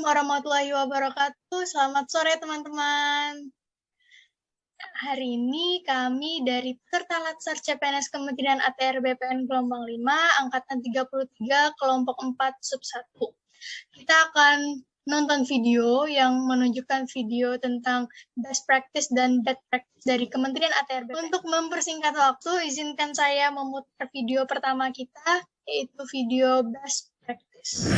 warahmatullahi wabarakatuh. Selamat sore teman-teman. Hari ini kami dari peserta Latsar CPNS Kementerian ATR BPN gelombang 5, angkatan 33, kelompok 4, sub 1. Kita akan nonton video yang menunjukkan video tentang best practice dan bad practice dari Kementerian ATR BPN. Untuk mempersingkat waktu, izinkan saya memutar video pertama kita, yaitu video best practice.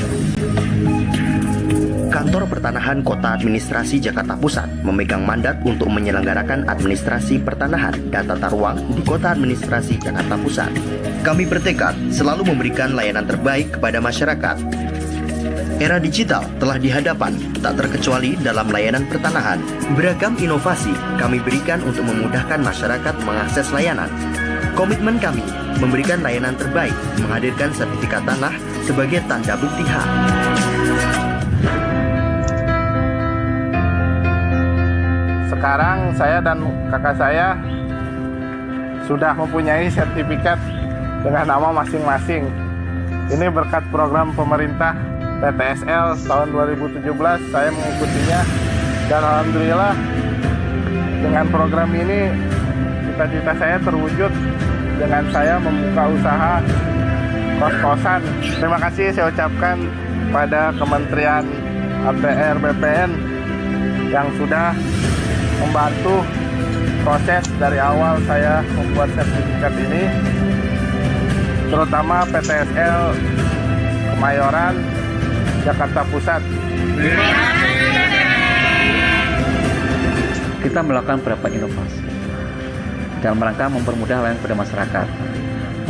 Kantor Pertanahan Kota Administrasi Jakarta Pusat memegang mandat untuk menyelenggarakan administrasi pertanahan dan tata ruang di Kota Administrasi Jakarta Pusat. Kami bertekad selalu memberikan layanan terbaik kepada masyarakat. Era digital telah di hadapan, tak terkecuali dalam layanan pertanahan. Beragam inovasi kami berikan untuk memudahkan masyarakat mengakses layanan. Komitmen kami memberikan layanan terbaik, menghadirkan sertifikat tanah sebagai tanda bukti hak. Sekarang saya dan kakak saya sudah mempunyai sertifikat dengan nama masing-masing. Ini berkat program pemerintah PTSL tahun 2017, saya mengikutinya. Dan alhamdulillah dengan program ini cita-cita saya terwujud dengan saya membuka usaha kos-kosan. Terima kasih saya ucapkan pada Kementerian ATR BPN yang sudah membantu proses dari awal saya membuat sertifikat ini, terutama PTSL Kemayoran, Jakarta Pusat. Kita melakukan beberapa inovasi dalam rangka mempermudah layanan kepada masyarakat.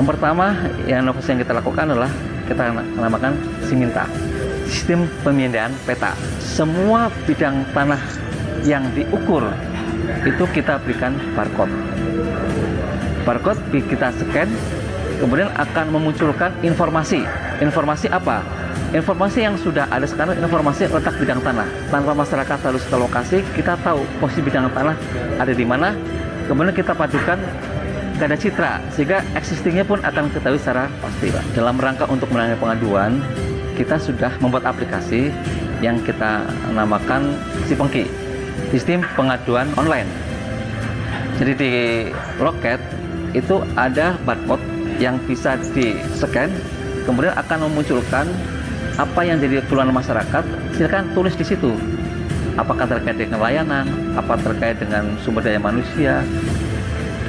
Yang pertama, inovasi yang kita lakukan adalah kita namakan Siminta, sistem pemindaian peta. Semua bidang tanah yang diukur itu kita berikan barcode. Barcode kita scan, kemudian akan memunculkan informasi. Informasi apa? Informasi yang sudah ada sekarang, informasi letak bidang tanah. Tanpa masyarakat harus ke lokasi, kita tahu posisi bidang tanah ada di mana. Kemudian kita padukan gada citra, sehingga existingnya pun akan ketahui secara pasti, Pak. Dalam rangka untuk menangani pengaduan, kita sudah membuat aplikasi yang kita namakan Sipengki, sistem pengaduan online. Jadi di loket itu ada barcode yang bisa di-scan, kemudian akan memunculkan apa yang jadi keluhan masyarakat. Silakan tulis di situ. Apakah terkait dengan layanan, apa terkait dengan sumber daya manusia,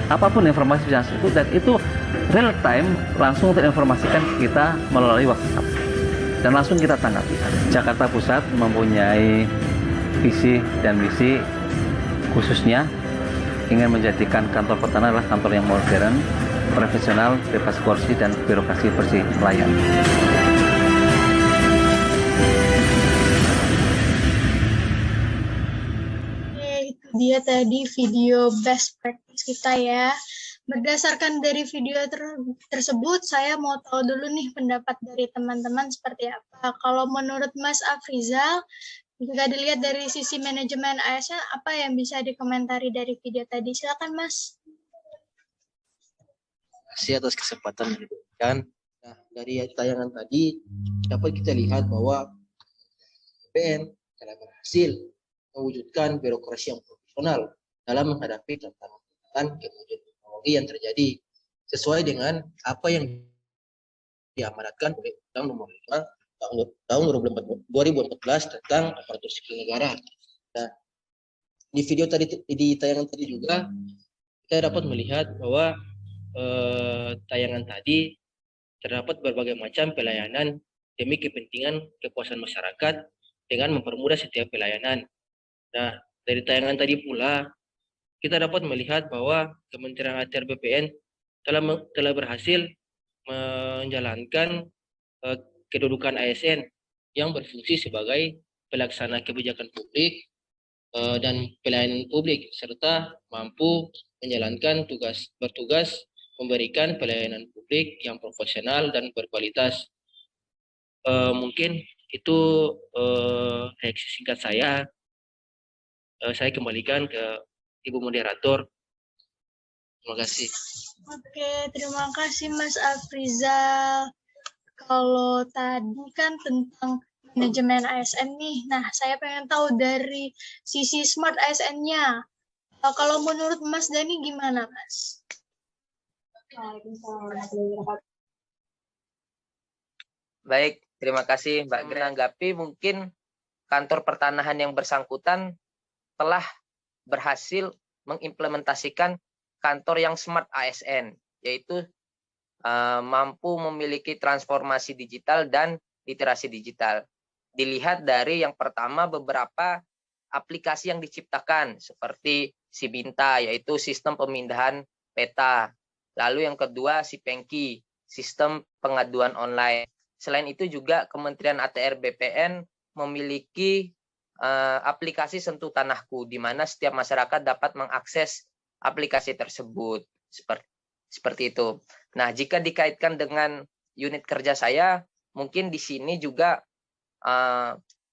apapun informasi yang itu, dan itu real time langsung terinformasikan kita melalui WhatsApp dan langsung kita tanggapi. Jakarta Pusat mempunyai visi dan misi khususnya ingin menjadikan kantor pertanahan adalah kantor yang modern, profesional, bebas korupsi, dan birokrasi bersih pelayan. Itu dia tadi video best practice kita ya. Berdasarkan dari video tersebut, saya mau tahu dulu nih pendapat dari teman-teman seperti apa. Kalau menurut Mas Afrizal, jika dilihat dari sisi manajemen ASN, apa yang bisa dikomentari dari video tadi? Silakan, Mas. Terima kasih atas kesempatan yang diberikan. Nah, dari tayangan tadi dapat kita lihat bahwa BPN telah berhasil mewujudkan birokrasi yang profesional dalam menghadapi tantangan kemajuan teknologi yang terjadi sesuai dengan apa yang diamanatkan oleh Undang Nomor 5 tahun 2014 tentang aparatur sipil negara. Nah, di video tadi, di tayangan tadi juga kita dapat melihat bahwa tayangan tadi terdapat berbagai macam pelayanan demi kepentingan kepuasan masyarakat dengan mempermudah setiap pelayanan. Nah, dari tayangan tadi pula kita dapat melihat bahwa Kementerian ATR BPN telah berhasil menjalankan kedudukan ASN yang berfungsi sebagai pelaksana kebijakan publik dan pelayanan publik, serta mampu menjalankan bertugas memberikan pelayanan publik yang profesional dan berkualitas. Mungkin itu reaksi singkat saya. Saya kembalikan ke Ibu Moderator. Terima kasih. Oke, terima kasih Mas Afrizal. Kalau tadi kan tentang manajemen ASN nih. Nah, saya pengen tahu dari sisi smart ASN-nya. Kalau menurut Mas Dani gimana, Mas? Baik, terima kasih Mbak Gina. Menanggapi mungkin kantor pertanahan yang bersangkutan telah berhasil mengimplementasikan kantor yang smart ASN, yaitu mampu memiliki transformasi digital dan literasi digital. Dilihat dari yang pertama beberapa aplikasi yang diciptakan seperti Sibinta, yaitu sistem pemindahan peta. Lalu yang kedua Sipengki, sistem pengaduan online. Selain itu juga Kementerian ATR BPN memiliki aplikasi Sentuh Tanahku, di mana setiap masyarakat dapat mengakses aplikasi tersebut. Seperti itu. Nah, jika dikaitkan dengan unit kerja saya, mungkin di sini juga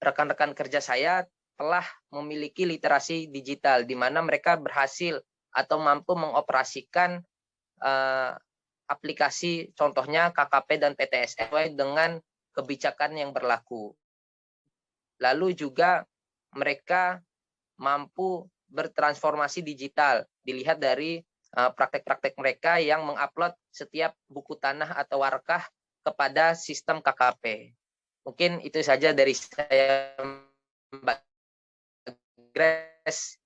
rekan-rekan kerja saya telah memiliki literasi digital, di mana mereka berhasil atau mampu mengoperasikan aplikasi, contohnya KKP dan PTS sesuai dengan kebijakan yang berlaku. Lalu juga mereka mampu bertransformasi digital, dilihat dari praktek-praktek mereka yang mengupload setiap buku tanah atau warkah kepada sistem KKP. Mungkin itu saja dari saya, Mbak Grace.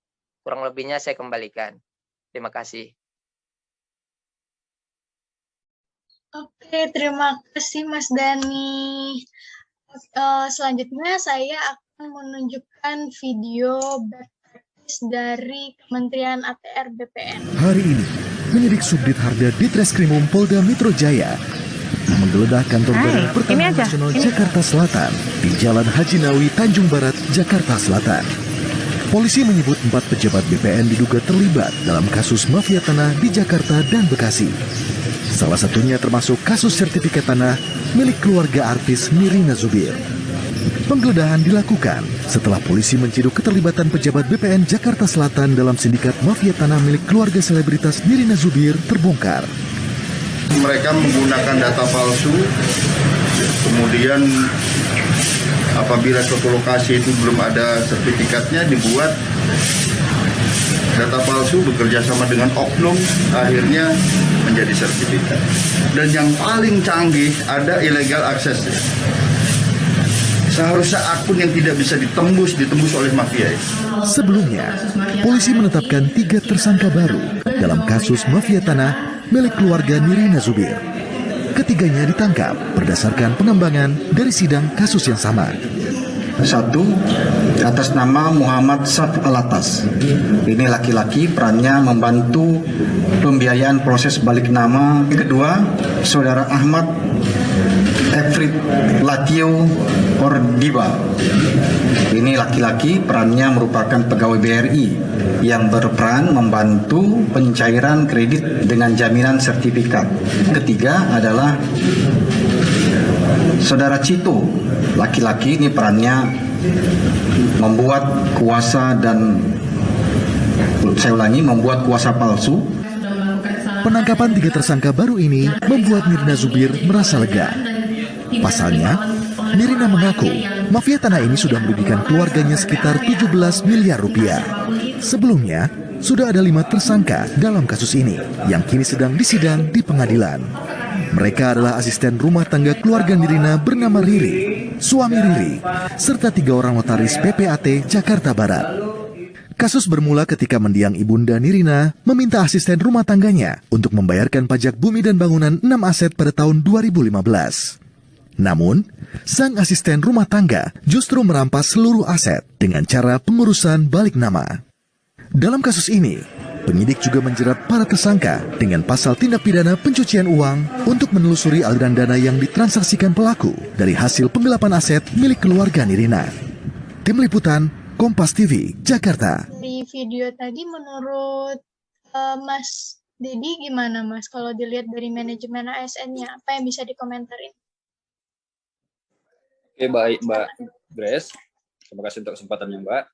Kurang lebihnya saya kembalikan. Terima kasih. Oke, terima kasih Mas Dani. Selanjutnya saya akan menunjukkan video best practice dari Kementerian ATR BPN. Hari ini, penyidik Subdit Harda Ditreskrimum Polda Metro Jaya menggeledah kantor Badan Pertanahan Nasional Jakarta Selatan di Jalan Haji Nawi, Tanjung Barat, Jakarta Selatan. Polisi menyebut 4 pejabat BPN diduga terlibat dalam kasus mafia tanah di Jakarta dan Bekasi. Salah satunya termasuk kasus sertifikat tanah milik keluarga artis Nirina Zubir. Penggeledahan dilakukan setelah polisi menciduk keterlibatan pejabat BPN Jakarta Selatan dalam sindikat mafia tanah milik keluarga selebritas Nirina Zubir terbongkar. Mereka menggunakan data palsu, kemudian apabila suatu lokasi itu belum ada sertifikatnya dibuat data palsu bekerja sama dengan oknum, akhirnya menjadi sertifikat. Dan yang paling canggih ada illegal access. Seharusnya akun yang tidak bisa ditembus oleh mafia. Sebelumnya, polisi menetapkan 3 tersangka baru dalam kasus mafia tanah milik keluarga Nirina Zubir. Ketiganya ditangkap berdasarkan pengembangan dari sidang kasus yang sama. 1. Atas nama Muhammad Saf Alatas. Ini laki-laki, perannya membantu pembiayaan proses balik nama. Kedua, Saudara Ahmad Efrit Latio Ordiba. Ini laki-laki, perannya merupakan pegawai BRI yang berperan membantu pencairan kredit dengan jaminan sertifikat. Ketiga adalah Saudara Cito, laki-laki, ini perannya membuat kuasa membuat kuasa palsu. Penangkapan 3 tersangka baru ini membuat Nirina Zubir merasa lega. Pasalnya, Nirina mengaku mafia tanah ini sudah merugikan keluarganya sekitar 17 miliar rupiah. Sebelumnya, sudah ada 5 tersangka dalam kasus ini yang kini sedang disidang di pengadilan. Mereka adalah asisten rumah tangga keluarga Nirina bernama Riri, suami Riri, serta 3 orang notaris PPAT Jakarta Barat. Kasus bermula ketika mendiang ibunda Nirina meminta asisten rumah tangganya untuk membayarkan pajak bumi dan bangunan 6 aset pada tahun 2015. Namun, sang asisten rumah tangga justru merampas seluruh aset dengan cara pengurusan balik nama. Dalam kasus ini, penyidik juga menjerat para tersangka dengan pasal tindak pidana pencucian uang untuk menelusuri aliran dana yang ditransaksikan pelaku dari hasil penggelapan aset milik keluarga Nirina. Tim Liputan, Kompas TV, Jakarta. Di video tadi menurut Mas Dedi gimana Mas? Kalau dilihat dari manajemen ASN-nya, apa yang bisa dikomentarin? Oke, baik Mbak Grace. Terima kasih untuk kesempatannya Mbak.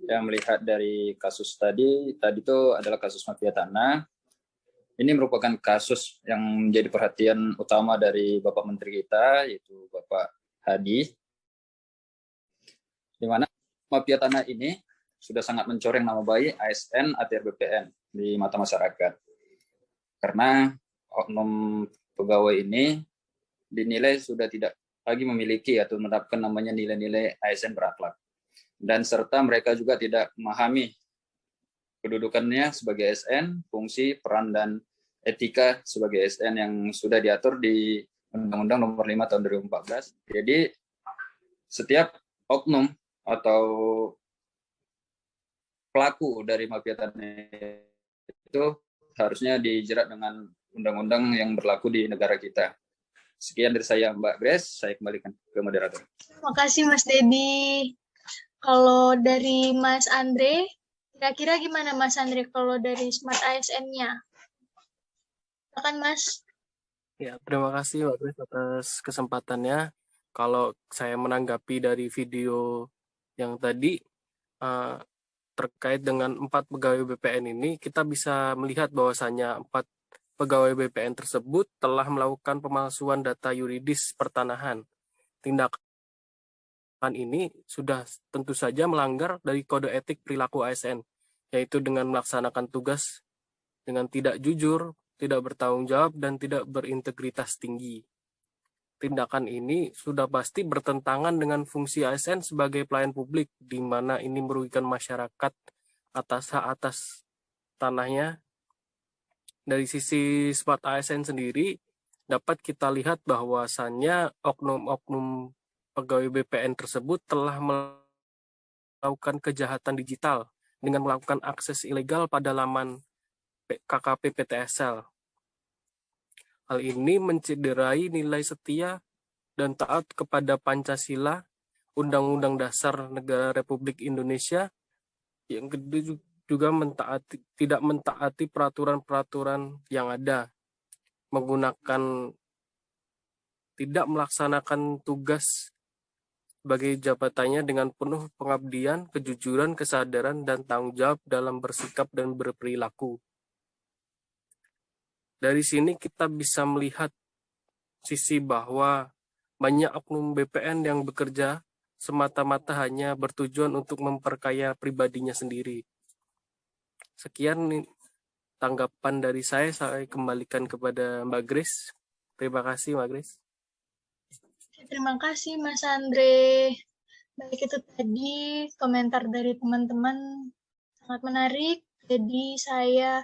Yang melihat dari kasus tadi itu adalah kasus mafia tanah. Ini merupakan kasus yang menjadi perhatian utama dari Bapak Menteri kita, yaitu Bapak Hadi. di mana mafia tanah ini sudah sangat mencoreng nama baik ASN ATR BPN di mata masyarakat. Karena oknum pegawai ini dinilai sudah tidak lagi memiliki atau menerapkan namanya nilai-nilai ASN berakhlak. Dan serta mereka juga tidak memahami kedudukannya sebagai ASN, fungsi, peran, dan etika sebagai ASN yang sudah diatur di Undang-Undang Nomor 5 Tahun 2014. Jadi setiap oknum atau pelaku dari mafia tanah itu harusnya dijerat dengan undang-undang yang berlaku di negara kita. Sekian dari saya, Mbak Grace. Saya kembalikan ke moderator. Terima kasih, Mas Dedi. Kalau dari Mas Andre, kira-kira gimana Mas Andre kalau dari Smart ASN-nya? Silakan, Mas. Ya, terima kasih Mbak Grace atas kesempatannya. Kalau saya menanggapi dari video yang tadi, terkait dengan 4 pegawai BPN ini, kita bisa melihat bahwasannya 4 pegawai BPN tersebut telah melakukan pemalsuan data yuridis pertanahan. Tindakan ini sudah tentu saja melanggar dari kode etik perilaku ASN, yaitu dengan melaksanakan tugas dengan tidak jujur, tidak bertanggung jawab, dan tidak berintegritas tinggi. Tindakan ini sudah pasti bertentangan dengan fungsi ASN sebagai pelayan publik, di mana ini merugikan masyarakat atas hak atas tanahnya. Dari sisi Smart ASN sendiri, dapat kita lihat bahwasannya oknum-oknum pegawai BPN tersebut telah melakukan kejahatan digital dengan melakukan akses ilegal pada laman KKP PTSL. Hal ini mencederai nilai setia dan taat kepada Pancasila, Undang-Undang Dasar Negara Republik Indonesia. Yang kedua juga tidak mentaati peraturan-peraturan yang ada, tidak melaksanakan tugas sebagai jabatannya dengan penuh pengabdian, kejujuran, kesadaran, dan tanggung jawab dalam bersikap dan berperilaku. Dari sini kita bisa melihat sisi bahwa banyak oknum BPN yang bekerja semata-mata hanya bertujuan untuk memperkaya pribadinya sendiri. Sekian tanggapan dari saya kembalikan kepada Mbak Grace. Terima kasih Mbak Grace. Terima kasih Mas Andre. Baik, itu tadi komentar dari teman-teman sangat menarik. Jadi saya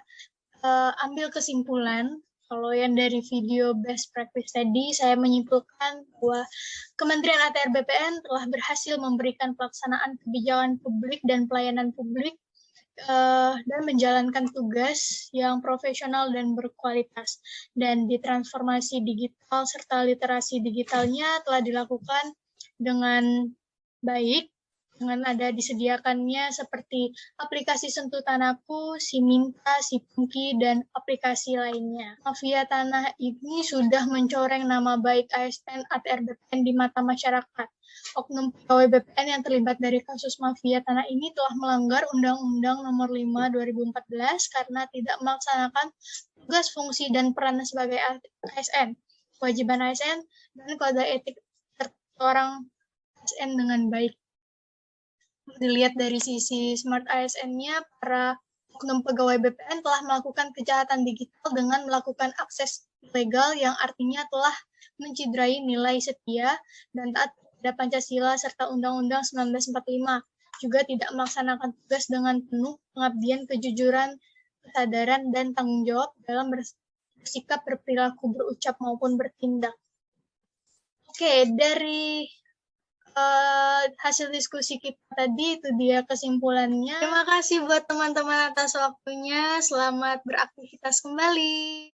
ambil kesimpulan, kalau yang dari video best practice tadi, saya menyimpulkan bahwa Kementerian ATR BPN telah berhasil memberikan pelaksanaan kebijakan publik dan pelayanan publik dan menjalankan tugas yang profesional dan berkualitas. Dan di transformasi digital serta literasi digitalnya telah dilakukan dengan baik, dengan ada disediakannya seperti aplikasi Sentuh Tanahku, Siminta, Sipungki, dan aplikasi lainnya. Mafia tanah ini sudah mencoreng nama baik ASN ATR BPN di mata masyarakat. Oknum pegawai BPN yang terlibat dari kasus mafia tanah ini telah melanggar Undang-Undang Nomor 5 2014 karena tidak melaksanakan tugas, fungsi, dan peran sebagai ASN, kewajiban ASN, dan kode etik seorang ASN dengan baik. Dilihat dari sisi Smart ASN-nya, para oknum pegawai BPN telah melakukan kejahatan digital dengan melakukan akses ilegal yang artinya telah menciderai nilai setia dan taat pada Pancasila serta Undang-Undang 1945. Juga tidak melaksanakan tugas dengan penuh pengabdian, kejujuran, kesadaran, dan tanggung jawab dalam bersikap, berperilaku, berucap, maupun bertindak. Oke, dari hasil diskusi kita tadi, itu dia kesimpulannya. Terima kasih buat teman-teman atas waktunya. Selamat beraktivitas kembali.